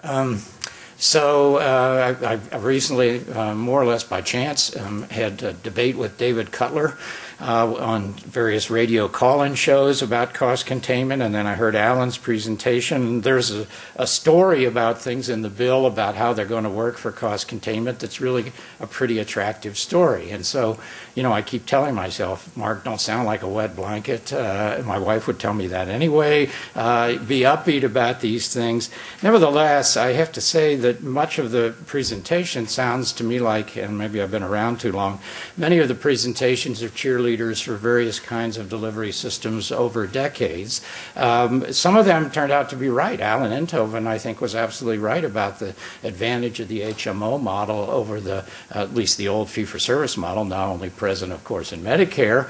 I recently, more or less by chance, had a debate with David Cutler on various radio call-in shows about cost containment, and then I heard Alan's presentation. There's a story about things in the bill about how they're going to work for cost containment that's really a pretty attractive story. And so, you know, I keep telling myself, Mark, don't sound like a wet blanket. My wife would tell me that anyway. Be upbeat about these things. Nevertheless, I have to say that much of the presentation sounds to me like, and maybe I've been around too long, many of the presentations are cheerleaders for various kinds of delivery systems over decades. Some of them turned out to be right. Alan Enthoven, I think, was absolutely right about the advantage of the HMO model over the, at least the old fee-for-service model, not only present, of course, in Medicare.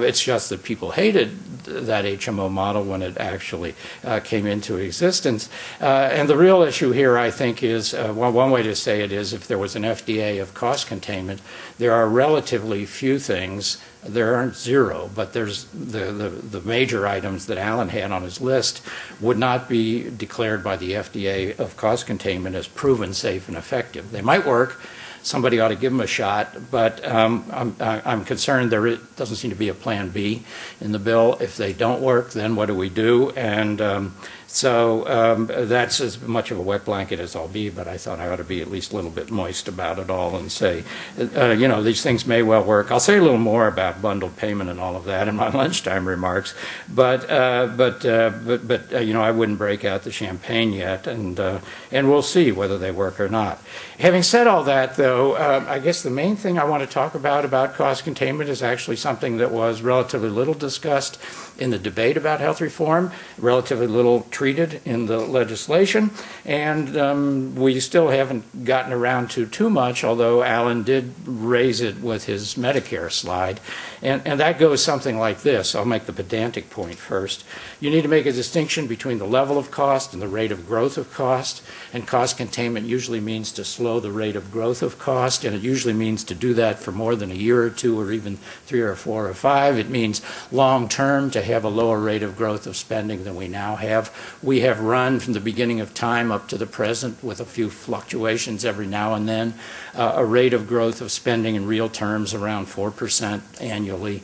It's just that people hated that HMO model when it actually came into existence. And the real issue here, I think, is, well, one way to say it is if there was an FDA of cost containment, there are relatively few things. There aren't zero, but there's the major items that Alan had on his list would not be declared by the FDA of cost containment as proven safe and effective. They might work. Somebody ought to give them a shot, but I'm concerned there doesn't seem to be a plan B in the bill. If they don't work, then what do we do? And that's as much of a wet blanket as I'll be, but I thought I ought to be at least a little bit moist about it all and say, you know, these things may well work. I'll say a little more about bundled payment and all of that in my lunchtime remarks, but you know, I wouldn't break out the champagne yet, and we'll see whether they work or not. Having said all that, though, I guess the main thing I want to talk about cost containment is actually something that was relatively little discussed in the debate about health reform, relatively little treated in the legislation, and we still haven't gotten around to too much, although Alan did raise it with his Medicare slide. And that goes something like this. I'll make the pedantic point first. You need to make a distinction between the level of cost and the rate of growth of cost, and cost containment usually means to slow the rate of growth of cost, and it usually means to do that for more than a year or two or even 3 or 4 or 5. It means long-term to have a lower rate of growth of spending than we now have. We have run from the beginning of time up to the present with a few fluctuations every now and then, a rate of growth of spending in real terms around 4% annually.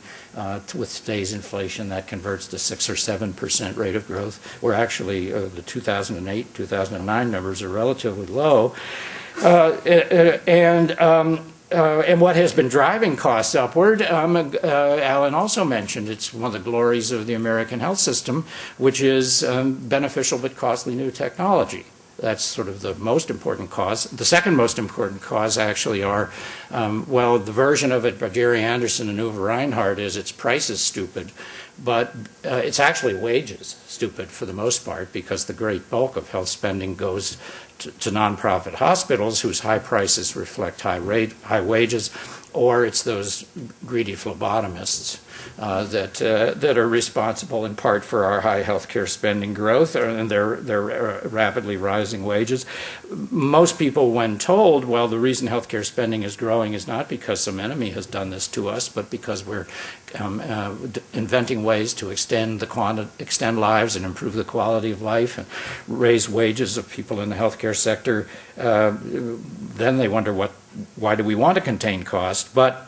With today's inflation, that converts to 6 or 7% rate of growth, where actually the 2008, 2009 numbers are relatively low. And what has been driving costs upward, Alan also mentioned, it's one of the glories of the American health system, which is beneficial but costly new technology. That's sort of the most important cause. The second most important cause actually are, well, the version of it by Jerry Anderson and Uwe Reinhardt is its price is stupid, but it's actually wages stupid for the most part, because the great bulk of health spending goes to nonprofit hospitals whose high prices reflect high wages, or it's those greedy phlebotomists that are responsible in part for our high healthcare spending growth and their rapidly rising wages. Most people, when told, well, the reason healthcare spending is growing is not because some enemy has done this to us, but because we're inventing ways to extend lives and improve the quality of life and raise wages of people in the healthcare sector, then they wonder why do we want to contain cost? But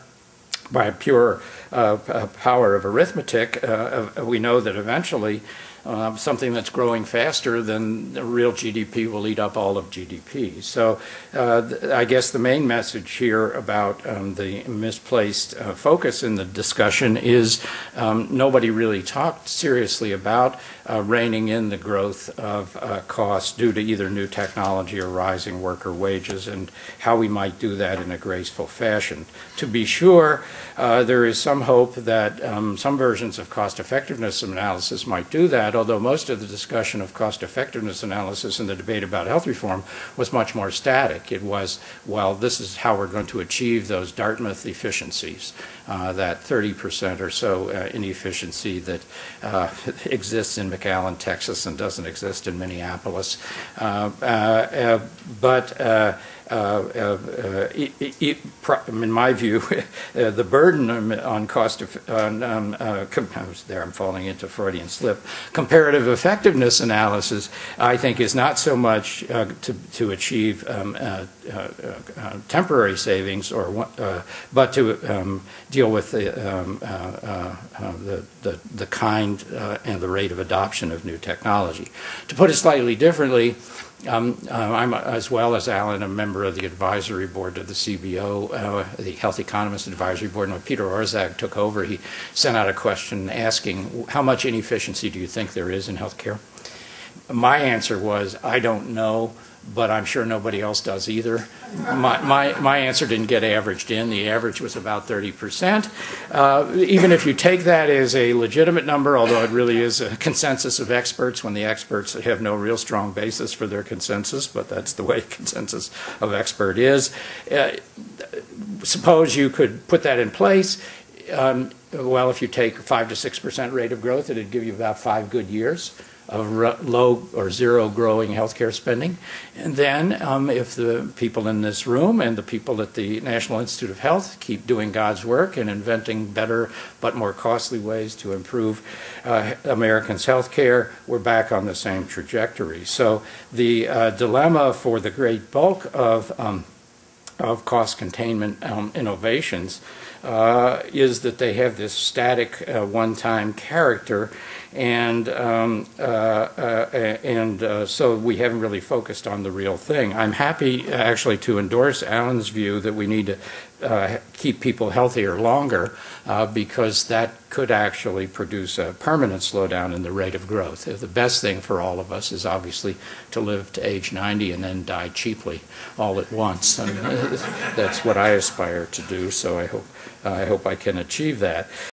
by pure power of arithmetic, we know that eventually something that's growing faster than the real GDP will eat up all of GDP. So I guess the main message here about the misplaced focus in the discussion is nobody really talked seriously about reining in the growth of costs due to either new technology or rising worker wages, and how we might do that in a graceful fashion. To be sure, there is some hope that some versions of cost effectiveness analysis might do that, although most of the discussion of cost effectiveness analysis in the debate about health reform was much more static. It was, well, this is how we're going to achieve those Dartmouth efficiencies, that 30% or so inefficiency that exists in McAllen, Texas, and doesn't exist in Minneapolis. in my view, the burden on cost of, there I'm falling into Freudian slip, comparative effectiveness analysis, I think is not so much to achieve temporary savings, but to deal with the kind and the rate of adoption of new technology. To put it slightly differently, I'm, as well as Alan, a member of the advisory board of the CBO, the Health Economist Advisory Board. And when Peter Orszag took over, he sent out a question asking, how much inefficiency do you think there is in healthcare? My answer was, I don't know, but I'm sure nobody else does either. My answer didn't get averaged in. The average was about 30%. Even if you take that as a legitimate number, although it really is a consensus of experts when the experts have no real strong basis for their consensus, but that's the way consensus of expert is. Suppose you could put that in place. Well, if you take 5 to 6% rate of growth, it'd give you about 5 good years of low or zero growing healthcare spending. And then if the people in this room and the people at the National Institute of Health keep doing God's work and inventing better but more costly ways to improve Americans' healthcare, we're back on the same trajectory. So the dilemma for the great bulk of cost containment innovations is that they have this static one-time character, and so we haven't really focused on the real thing. I'm happy actually to endorse Alan's view that we need to keep people healthier longer because that could actually produce a permanent slowdown in the rate of growth. The best thing for all of us is obviously to live to age 90 and then die cheaply all at once. And that's what I aspire to do, so I hope I can achieve that.